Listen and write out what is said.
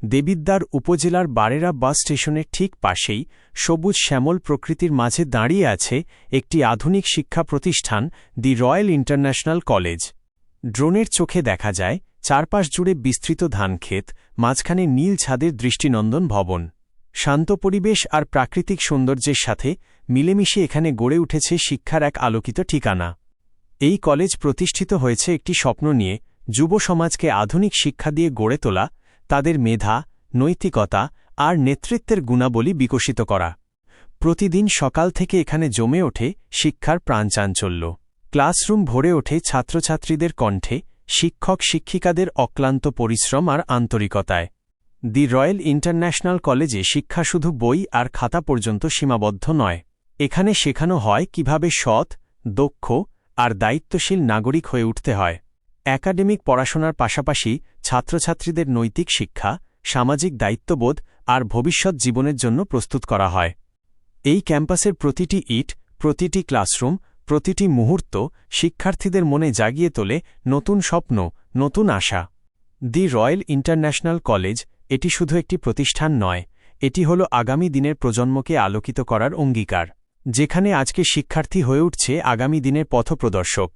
দেবিদ্বার উপজেলার বারেরা বাস স্টেশনের ঠিক পাশেই সবুজ শ্যামল প্রকৃতির মাঝে দাঁড়িয়ে আছে একটি আধুনিক শিক্ষা প্রতিষ্ঠান দি রয়্যাল ইন্টারন্যাশনাল কলেজ। ড্রোনের চোখে দেখা যায় চারপাশ জুড়ে বিস্তৃত ধানক্ষেত, মাঝখানে নীল ছাদের দৃষ্টিনন্দন ভবন। শান্ত পরিবেশ আর প্রাকৃতিক সৌন্দর্যের সাথে মিলেমিশে এখানে গড়ে উঠেছে শিক্ষার এক আলোকিত ঠিকানা। এই কলেজ প্রতিষ্ঠিত হয়েছে একটি স্বপ্ন নিয়ে, যুব সমাজকে আধুনিক শিক্ষা দিয়ে গড়ে তোলা, তাদের মেধা, নৈতিকতা আর নেতৃত্বের গুণাবলী বিকশিত করা। প্রতিদিন সকাল থেকে এখানে জমে ওঠে শিক্ষার প্রাণচাঞ্চল্য। ক্লাসরুম ভরে ওঠে ছাত্রছাত্রীদের কণ্ঠে, শিক্ষক শিক্ষিকাদের অক্লান্ত পরিশ্রম আর আন্তরিকতায়। দি রয়্যাল ইন্টারন্যাশনাল কলেজে শিক্ষা শুধু বই আর খাতা পর্যন্ত সীমাবদ্ধ নয়। এখানে শেখানো হয় কিভাবে সৎ, দক্ষ আর দায়িত্বশীল নাগরিক হয়ে উঠতে হয়। একাডেমিক পড়াশোনার পাশাপাশি ছাত্রছাত্রীদের নৈতিক শিক্ষা, সামাজিক দায়িত্ববোধ আর ভবিষ্যৎ জীবনের জন্য প্রস্তুত করা হয়। এই ক্যাম্পাসের প্রতিটি ইট, প্রতিটি ক্লাসরুম, প্রতিটি মুহূর্ত শিক্ষার্থীদের মনে জাগিয়ে তোলে নতুন স্বপ্ন, নতুন আশা। দি রয়্যাল ইন্টারন্যাশনাল কলেজ এটি শুধু একটি প্রতিষ্ঠান নয়, এটি হল আগামী দিনের প্রজন্মকে আলোকিত করার অঙ্গীকার, যেখানে আজকে শিক্ষার্থী হয়ে উঠছে আগামী দিনের পথপ্রদর্শক।